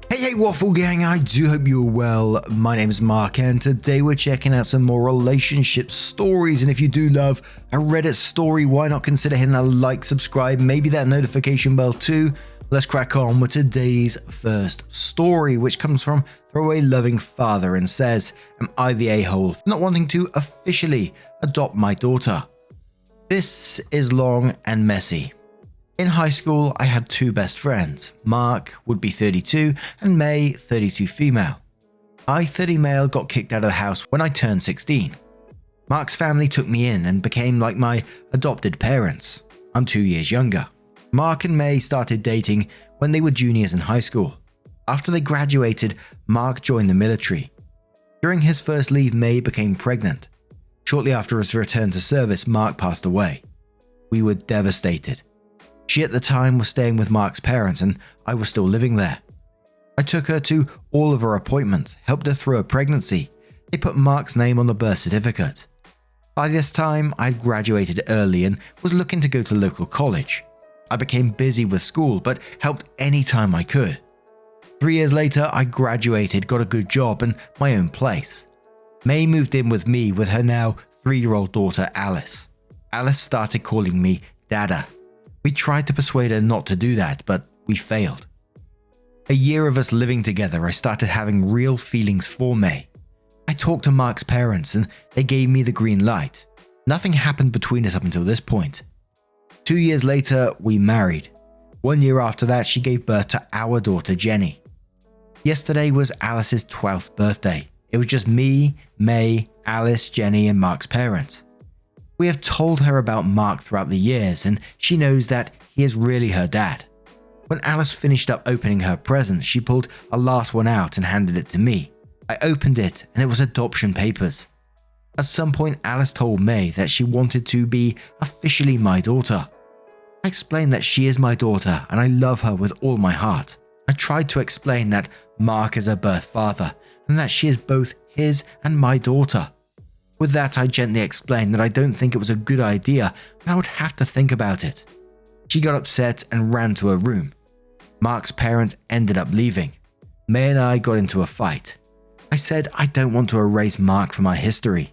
Hey Waffle Gang, I do hope you're well. My name is Mark and today we're checking out some more relationship stories, and if you do love a Reddit story, why not consider hitting that like, subscribe, maybe that notification bell too. Let's crack on with today's first story, which comes from Throwaway Loving Father and says, am I the a-hole for not wanting to officially adopt my daughter? This is long and messy. In high school, I had two best friends. Mark would be 32 and May, 32 female. I, 30 male, got kicked out of the house when I turned 16. Mark's family took me in and became like my adopted parents. I'm 2 years younger. Mark and May started dating when they were juniors in high school. After they graduated, Mark joined the military. During his first leave, May became pregnant. Shortly after his return to service, Mark passed away. We were devastated. She at the time was staying with Mark's parents and I was still living there. I took her to all of her appointments, helped her through her pregnancy. They put Mark's name on the birth certificate. By this time, I'd graduated early and was looking to go to local college. I became busy with school but helped any time I could. 3 years later, I graduated, got a good job and my own place. May moved in with me with her now 3-year-old daughter Alice. Alice started calling me Dada. We tried to persuade her not to do that, but we failed. A year of us living together, I started having real feelings for May. I talked to Mark's parents and they gave me the green light. Nothing happened between us up until this point. 2 years later, we married. 1 year after that, she gave birth to our daughter Jenny. Yesterday was Alice's 12th birthday. It was just me, May, Alice, Jenny, and Mark's parents. We have told her about Mark throughout the years, and she knows that he is really her dad. When Alice finished up opening her presents, she pulled a last one out and handed it to me. I opened it, and it was adoption papers. At some point, Alice told May that she wanted to be officially my daughter. I explained that she is my daughter, and I love her with all my heart. I tried to explain that Mark is her birth father, and that she is both his and my daughter. With that, I gently explained that I don't think it was a good idea, but I would have to think about it. She got upset and ran to her room. Mark's parents ended up leaving. May and I got into a fight. I said I don't want to erase Mark from my history.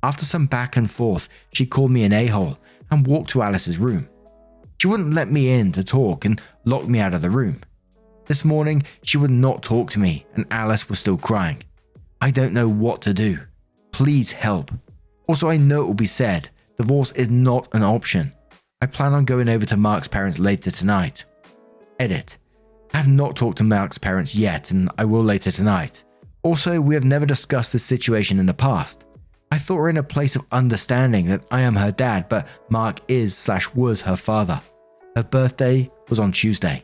After some back and forth, she called me an a-hole and walked to Alice's room. She wouldn't let me in to talk and locked me out of the room. This morning, she would not talk to me and Alice was still crying. I don't know what to do. Please help. Also, I know it will be said, divorce is not an option. I plan on going over to Mark's parents later tonight. Edit. I have not talked to Mark's parents yet and I will later tonight. Also, we have never discussed this situation in the past. I thought we're in a place of understanding that I am her dad, but Mark is/was her father. Her birthday was on Tuesday.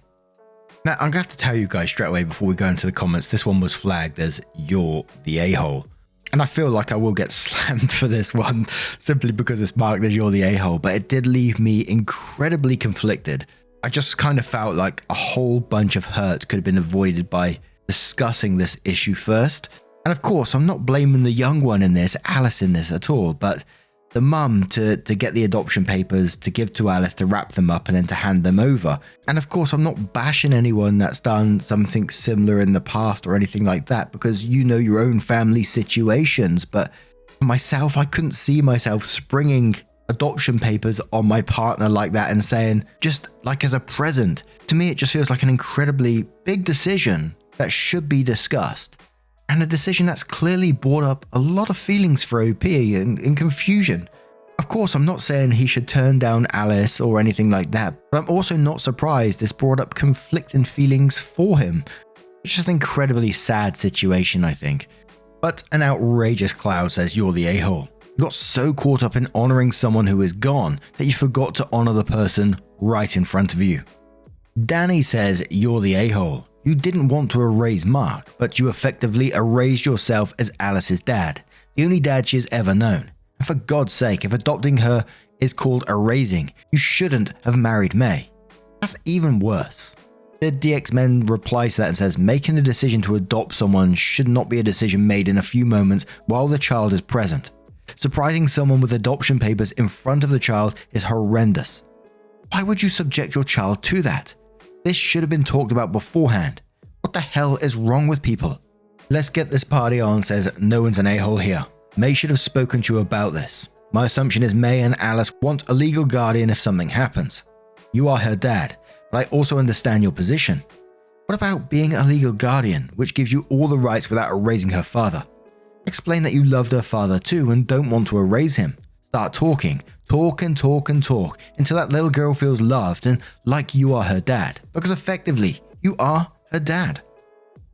Now, I'm going to have to tell you guys straight away before we go into the comments, this one was flagged as you're the a-hole. And I feel like I will get slammed for this one simply because it's marked as you're the a-hole, but it did leave me incredibly conflicted. I just kind of felt like a whole bunch of hurt could have been avoided by discussing this issue first. And of course, I'm not blaming the young one in this, Alice in this at all, but the mum to get the adoption papers, to give to Alice, to wrap them up and then to hand them over. And of course, I'm not bashing anyone that's done something similar in the past or anything like that, because you know your own family situations. But for myself, I couldn't see myself springing adoption papers on my partner like that and saying, just like as a present. To me, it just feels like an incredibly big decision that should be discussed. And a decision that's clearly brought up a lot of feelings for OP and confusion. Of course, I'm not saying he should turn down Alice or anything like that, but I'm also not surprised this brought up conflicting feelings for him. It's just an incredibly sad situation, I think. But an outrageous Cloud says you're the a-hole. You got so caught up in honoring someone who is gone that you forgot to honor the person right in front of you. Danny says you're the a-hole. You didn't want to erase Mark, but you effectively erased yourself as Alice's dad, the only dad she has ever known. And for God's sake, if adopting her is called erasing, you shouldn't have married May. That's even worse. The DX Men replies to that and says, making a decision to adopt someone should not be a decision made in a few moments while the child is present. Surprising someone with adoption papers in front of the child is horrendous. Why would you subject your child to that? This should have been talked about beforehand. What What the hell is wrong with people? Let's get this party on says no one's an a-hole here. May should have spoken to you about this. My assumption is May and Alice want a legal guardian if something happens. You are her dad, but I also understand your position. What about being a legal guardian, which gives you all the rights without erasing her father? Explain that you loved her father too and don't want to erase him. Start talking, talk and talk and talk until that little girl feels loved and like you are her dad, because effectively, you are her dad.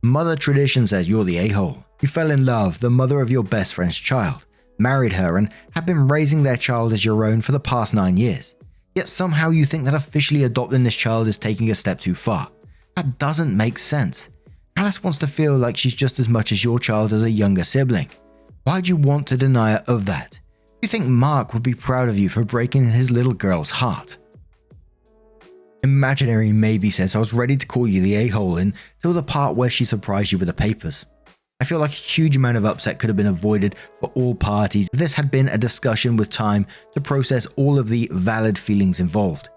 Mother tradition says you're the a-hole. You fell in love, the mother of your best friend's child, married her and have been raising their child as your own for the past 9 years. Yet somehow you think that officially adopting this child is taking a step too far. That doesn't make sense. Alice wants to feel like she's just as much as your child as a younger sibling. Why'd you want to deny her of that? Do you think Mark would be proud of you for breaking his little girl's heart? Imaginary Maybe says I was ready to call you the a-hole until the part where she surprised you with the papers. I feel like a huge amount of upset could have been avoided for all parties if this had been a discussion with time to process all of the valid feelings involved.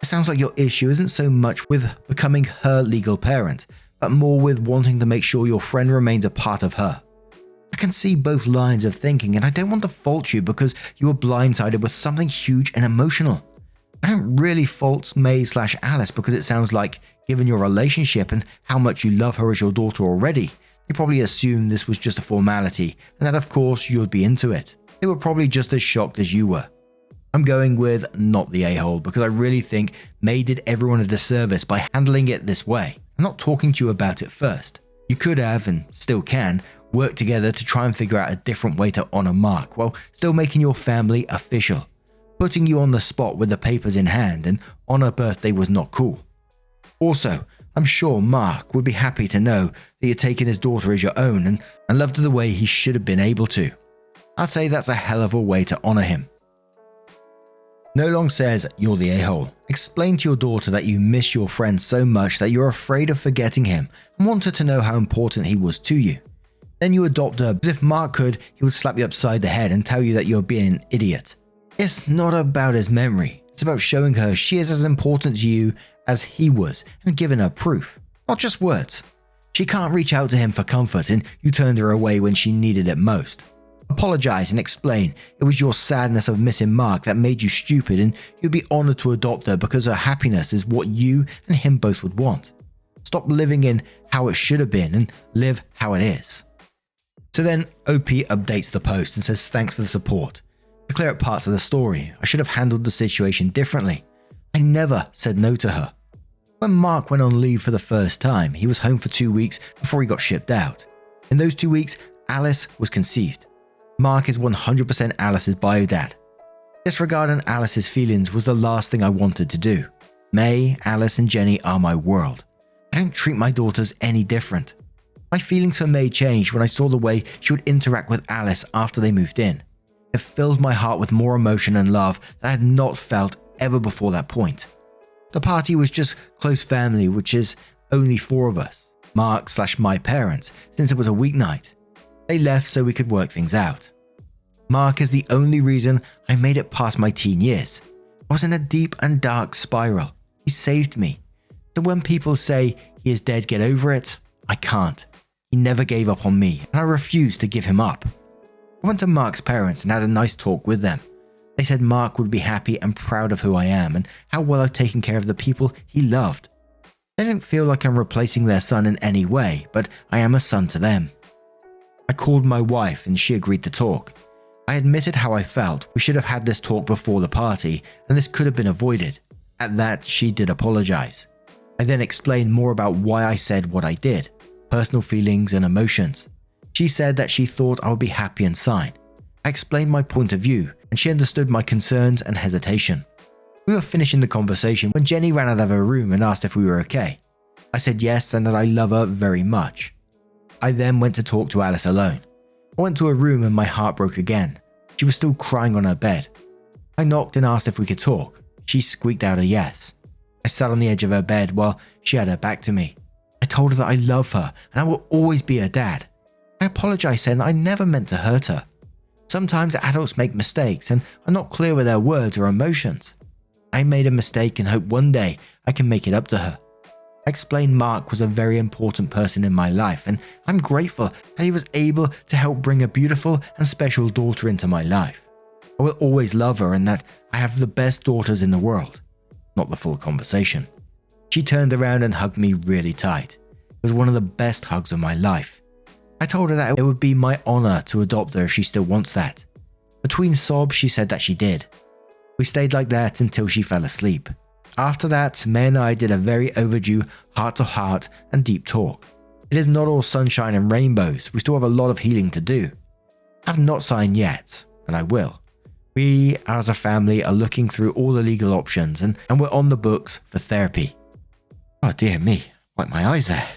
It sounds like your issue isn't so much with becoming her legal parent, but more with wanting to make sure your friend remains a part of her. I can see both lines of thinking, and I don't want to fault you because you were blindsided with something huge and emotional. I don't really fault May/Alice because it sounds like, given your relationship and how much you love her as your daughter already, they probably assumed this was just a formality and that of course you'd be into it. They were probably just as shocked as you were. I'm going with not the a-hole because I really think May did everyone a disservice by handling it this way and not talking to you about it first. You could have, and still can, work together to try and figure out a different way to honor Mark while still making your family official. Putting you on the spot with the papers in hand and on her birthday was not cool. Also, I'm sure Mark would be happy to know that you're taking his daughter as your own and loved her the way he should have been able to. I'd say that's a hell of a way to honor him. No Long says you're the a-hole. Explain to your daughter that you miss your friend so much that you're afraid of forgetting him and want her to know how important he was to you. Then you adopt her as if Mark could, he would slap you upside the head and tell you that you're being an idiot. It's not about his memory. It's about showing her she is as important to you as he was and giving her proof, not just words. She can't reach out to him for comfort and you turned her away when she needed it most. Apologize and explain it was your sadness of missing Mark that made you stupid and you'd be honored to adopt her because her happiness is what you and him both would want. Stop living in how it should have been and live how it is. So then OP updates the post and says thanks for the support. To clear up parts of the story, I should have handled the situation differently. I never said no to her. When Mark went on leave for the first time, he was home for 2 weeks before he got shipped out. In those 2 weeks, Alice was conceived. Mark is 100% Alice's bio dad. Disregarding Alice's feelings was the last thing I wanted to do. May, Alice and Jenny are my world. I don't treat my daughters any different. My feelings for May changed when I saw the way she would interact with Alice after they moved in. It filled my heart with more emotion and love that I had not felt ever before that point. The party was just close family, which is only 4 of us, Mark/my parents, since it was a weeknight. They left so we could work things out. Mark is the only reason I made it past my teen years. I was in a deep and dark spiral. He saved me. So when people say he is dead, get over it, I can't. He never gave up on me, and I refused to give him up. I went to Mark's parents and had a nice talk with them. They said Mark would be happy and proud of who I am and how well I've taken care of the people he loved. They don't feel like I'm replacing their son in any way, but I am a son to them. I called my wife and she agreed to talk. I admitted how I felt. We should have had this talk before the party and this could have been avoided. At that, she did apologize. I then explained more about why I said what I did, personal feelings and emotions. She said that she thought I would be happy and sign. I explained my point of view and she understood my concerns and hesitation. We were finishing the conversation when Jenny ran out of her room and asked if we were okay. I said yes and that I love her very much. I then went to talk to Alice alone. I went to her room and my heart broke again. She was still crying on her bed. I knocked and asked if we could talk. She squeaked out a yes. I sat on the edge of her bed while she had her back to me. I told her that I love her and I will always be her dad. I apologized saying that I never meant to hurt her. Sometimes adults make mistakes and are not clear with their words or emotions. I made a mistake and hope one day I can make it up to her. I explained Mark was a very important person in my life, and I'm grateful that he was able to help bring a beautiful and special daughter into my life. I will always love her and that I have the best daughters in the world. Not the full conversation. She turned around and hugged me really tight. It was one of the best hugs of my life. I told her that it would be my honor to adopt her if she still wants that. Between sobs, she said that she did. We stayed like that until she fell asleep. After that, May and I did a very overdue heart-to-heart and deep talk. It is not all sunshine and rainbows. We still have a lot of healing to do. I have not signed yet, and I will. We, as a family, are looking through all the legal options and we're on the books for therapy. Oh dear me, wipe my eyes there.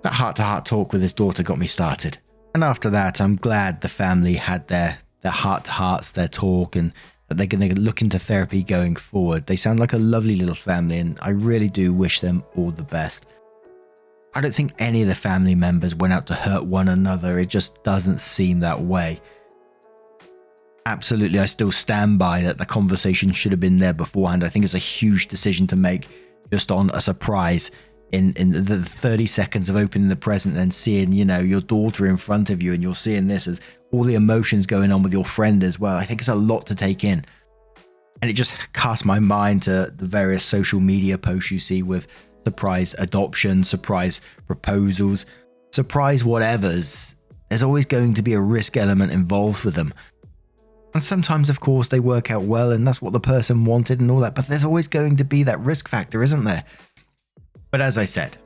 That heart-to-heart talk with his daughter got me started. And after that, I'm glad the family had their heart-to-hearts, their talk, and that they're going to look into therapy going forward. They sound like a lovely little family, and I really do wish them all the best. I don't think any of the family members went out to hurt one another. It just doesn't seem that way. Absolutely, I still stand by that the conversation should have been there beforehand. I think it's a huge decision to make just on a surprise in the 30 seconds of opening the present and seeing, your daughter in front of you, and you're seeing this as all the emotions going on with your friend as well. I think it's a lot to take in. And it just cast my mind to the various social media posts you see with surprise adoption, surprise proposals, surprise whatevers. There's always going to be a risk element involved with them. And sometimes, of course, they work out well and that's what the person wanted and all that, but there's always going to be that risk factor, isn't there? But as I said,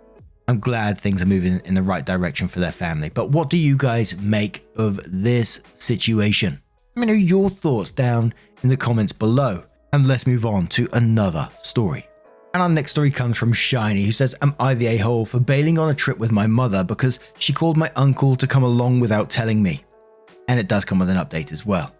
I'm glad things are moving in the right direction for their family. But what do you guys make of this situation? Let me know your thoughts down in the comments below. And let's move on to another story. And our next story comes from Shiny, who says, am I the a-hole for bailing on a trip with my mother because she called my uncle to come along without telling me? And it does come with an update as well.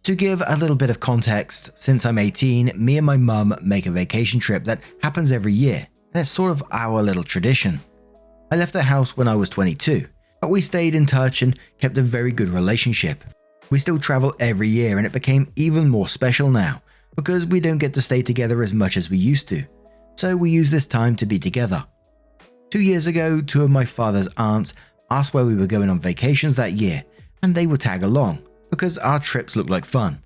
To give a little bit of context, since I'm 18, me and my mum make a vacation trip that happens every year. And it's sort of our little tradition. I left the house when I was 22, but we stayed in touch and kept a very good relationship. We still travel every year and it became even more special now because we don't get to stay together as much as we used to. So we use this time to be together. 2 years ago, two of my father's aunts asked where we were going on vacations that year and they would tag along because our trips looked like fun.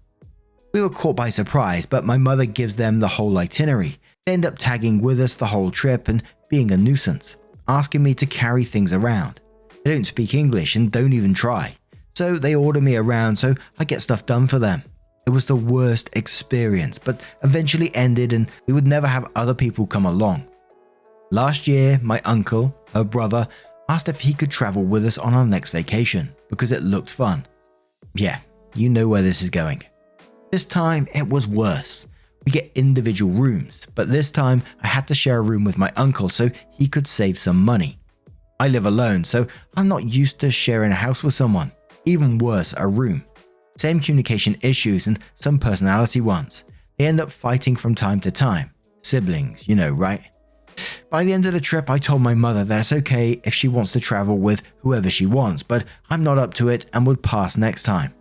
We were caught by surprise, but my mother gives them the whole itinerary. They end up tagging with us the whole trip and being a nuisance, asking me to carry things around. They don't speak English and don't even try, so they order me around so I get stuff done for them. It was the worst experience, but eventually ended and we would never have other people come along. Last year, my uncle, her brother, asked if he could travel with us on our next vacation because it looked fun. Yeah, you know where this is going. This time it was worse. We get individual rooms, but this time I had to share a room with my uncle so he could save some money. I live alone, so I'm not used to sharing a house with someone. Even worse, a room. Same communication issues and some personality ones. They end up fighting from time to time. Siblings, you know, right? By the end of the trip, I told my mother that it's okay if she wants to travel with whoever she wants, but I'm not up to it and would pass next time.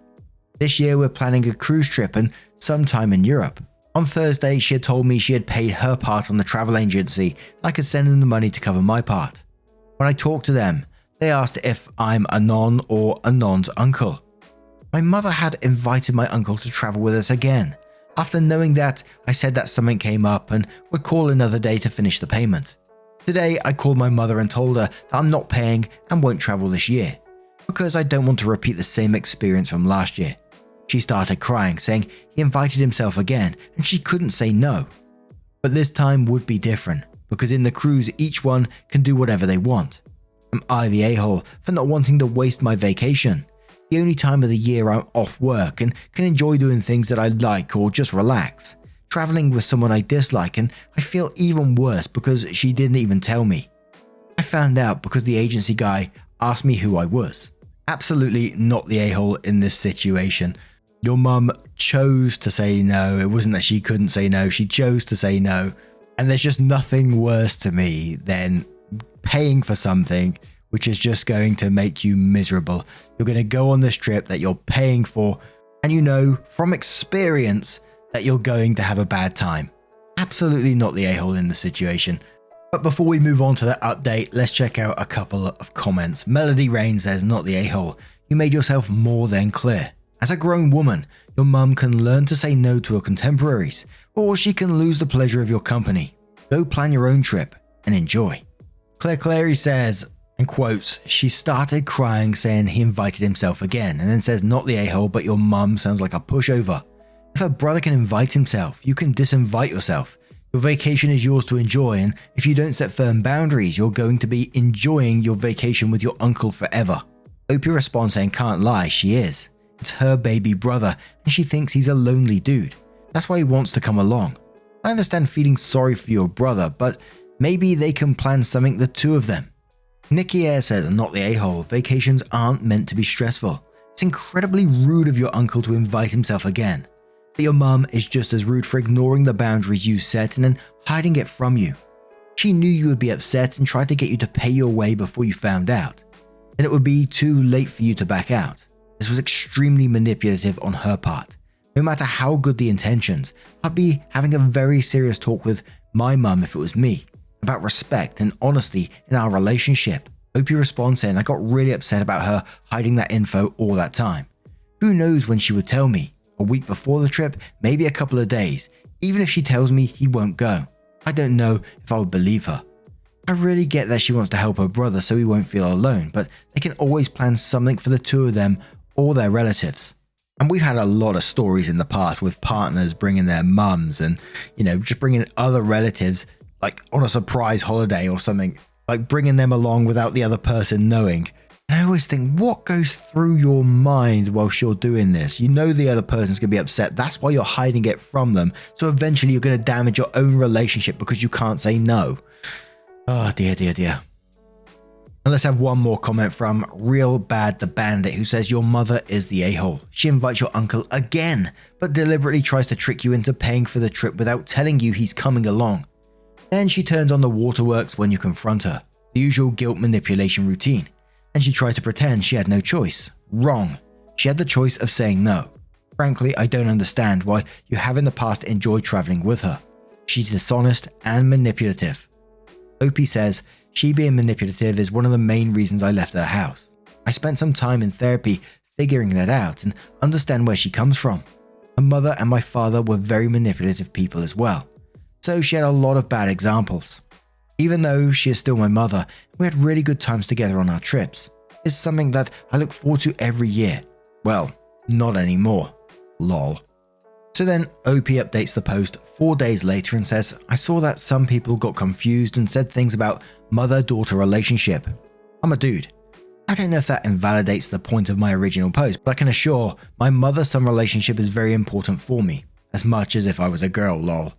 This year we're planning a cruise trip and sometime in Europe. On Thursday, she had told me she had paid her part on the travel agency and I could send them the money to cover my part. When I talked to them, they asked if I'm Anon or Anon's uncle. My mother had invited my uncle to travel with us again. After knowing that, I said that something came up and would call another day to finish the payment. Today, I called my mother and told her that I'm not paying and won't travel this year because I don't want to repeat the same experience from last year. She started crying, saying he invited himself again and she couldn't say no. But this time would be different because in the cruise each one can do whatever they want. Am I the a-hole for not wanting to waste my vacation? The only time of the year I'm off work and can enjoy doing things that I like or just relax. Traveling with someone I dislike, and I feel even worse because she didn't even tell me. I found out because the agency guy asked me who I was. Absolutely not the a-hole in this situation. Your mum chose to say no. It wasn't that she couldn't say no. She chose to say no. And there's just nothing worse to me than paying for something which is just going to make you miserable. You're going to go on this trip that you're paying for, and you know from experience that you're going to have a bad time. Absolutely not the a-hole in the situation. But before we move on to that update, let's check out a couple of comments. Melody Rain says, not the a-hole. You made yourself more than clear. As a grown woman, your mum can learn to say no to her contemporaries, or she can lose the pleasure of your company. Go plan your own trip and enjoy. Claire Clary says, and quotes, she started crying saying he invited himself again, and then says, not the a-hole, but your mum sounds like a pushover. If a brother can invite himself, you can disinvite yourself. Your vacation is yours to enjoy, and if you don't set firm boundaries, you're going to be enjoying your vacation with your uncle forever. Opie responds saying, can't lie, she is. It's her baby brother, and she thinks he's a lonely dude. That's why he wants to come along. I understand feeling sorry for your brother, but maybe they can plan something the two of them. Nikki Air says, not the a-hole, vacations aren't meant to be stressful. It's incredibly rude of your uncle to invite himself again. But your mum is just as rude for ignoring the boundaries you set and then hiding it from you. She knew you would be upset and tried to get you to pay your way before you found out. And it would be too late for you to back out. This was extremely manipulative on her part. No matter how good the intentions, I'd be having a very serious talk with my mum if it was me, about respect and honesty in our relationship. Opie responds saying, I got really upset about her hiding that info all that time. Who knows when she would tell me? A week before the trip, maybe a couple of days, even if she tells me he won't go. I don't know if I would believe her. I really get that she wants to help her brother so he won't feel alone, but they can always plan something for the two of them or their relatives. And we've had a lot of stories in the past with partners bringing their mums and, just bringing other relatives like on a surprise holiday or something, like bringing them along without the other person knowing. And I always think, what goes through your mind whilst you're doing this? You know the other person's going to be upset. That's why you're hiding it from them. So eventually you're going to damage your own relationship because you can't say no. Oh, dear, dear, dear. And let's have one more comment from Real Bad the Bandit, who says, your mother is the a-hole. She invites your uncle again, but deliberately tries to trick you into paying for the trip without telling you he's coming along. Then she turns on the waterworks when you confront her. The usual guilt manipulation routine. And she tried to pretend she had no choice. Wrong. She had the choice of saying no. Frankly, I don't understand why you have in the past enjoyed traveling with her. She's dishonest and manipulative. Opie says, she being manipulative is one of the main reasons I left her house. I spent some time in therapy figuring that out and understand where she comes from. Her mother and my father were very manipulative people as well. So she had a lot of bad examples. Even though she is still my mother, we had really good times together on our trips. It's something that I look forward to every year. Well, not anymore. Lol. So then Opie updates the post 4 days later and says, I saw that some people got confused and said things about mother-daughter relationship. I'm a dude. I don't know if that invalidates the point of my original post, but I can assure my mother-son relationship is very important for me, as much as if I was a girl, lol.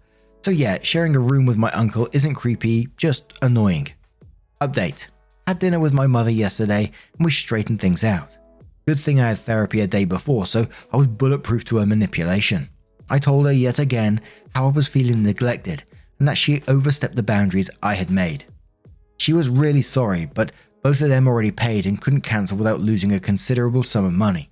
So yeah, sharing a room with my uncle isn't creepy, just annoying. Update. Had dinner with my mother yesterday and we straightened things out. Good thing I had therapy a day before, so I was bulletproof to her manipulation. I told her yet again how I was feeling neglected and that she overstepped the boundaries I had made. She was really sorry, but both of them already paid and couldn't cancel without losing a considerable sum of money.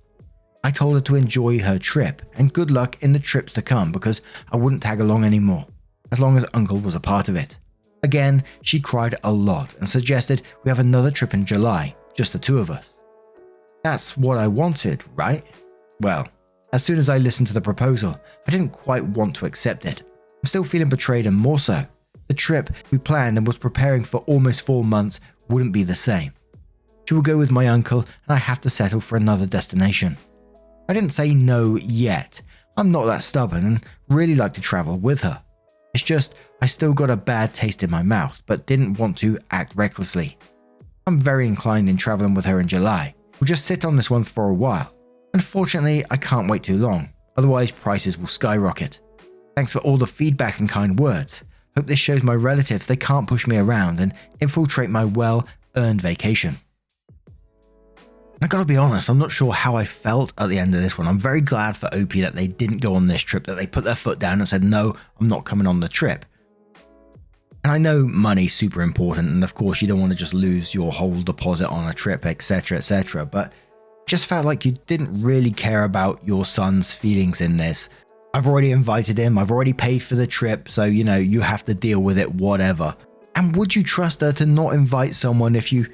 I told her to enjoy her trip and good luck in the trips to come because I wouldn't tag along anymore, as long as Uncle was a part of it. Again, she cried a lot and suggested we have another trip in July, just the two of us. That's what I wanted, right? Well, as soon as I listened to the proposal, I didn't quite want to accept it. I'm still feeling betrayed and more so. The trip we planned and was preparing for almost 4 months wouldn't be the same. She will go with my uncle and I have to settle for another destination. I didn't say no yet. I'm not that stubborn and really like to travel with her. It's just I still got a bad taste in my mouth but didn't want to act recklessly. I'm very inclined in traveling with her in July. We'll just sit on this one for a while. Unfortunately, I can't wait too long, otherwise prices will skyrocket. Thanks for all the feedback and kind words. Hope this shows my relatives they can't push me around and infiltrate my well-earned vacation. I gotta be honest, I'm not sure how I felt at the end of this one. I'm very glad for Opie that they didn't go on this trip, that they put their foot down and said, no, I'm not coming on the trip. And I know money's super important, and of course you don't want to just lose your whole deposit on a trip, etc., but just felt like you didn't really care about your son's feelings in this. I've already invited him, I've already paid for the trip, so you have to deal with it, whatever. And would you trust her to not invite someone if you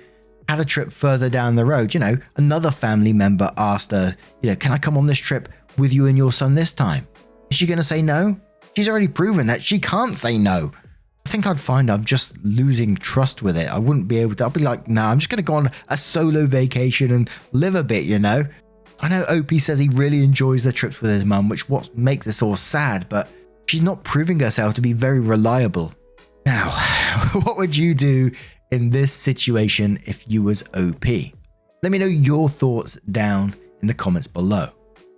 had a trip further down the road? You know, another family member asked her, you know, can I come on this trip with you and your son this time? Is she going to say no? She's already proven that she can't say no. I think I'd find I'm just losing trust with it. I wouldn't be able to. I'd be like, nah, I'm just going to go on a solo vacation and live a bit, you know? I know OP says he really enjoys the trips with his mum, which what makes this all sad, but she's not proving herself to be very reliable. Now, what would you do in this situation if you was OP? Let me know your thoughts down in the comments below.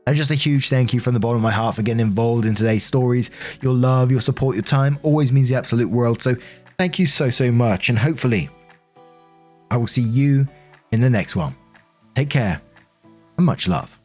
And just a huge thank you from the bottom of my heart for getting involved in today's stories. Your love, your support, your time always means the absolute world. So thank you so much. And hopefully I will see you in the next one. Take care and much love.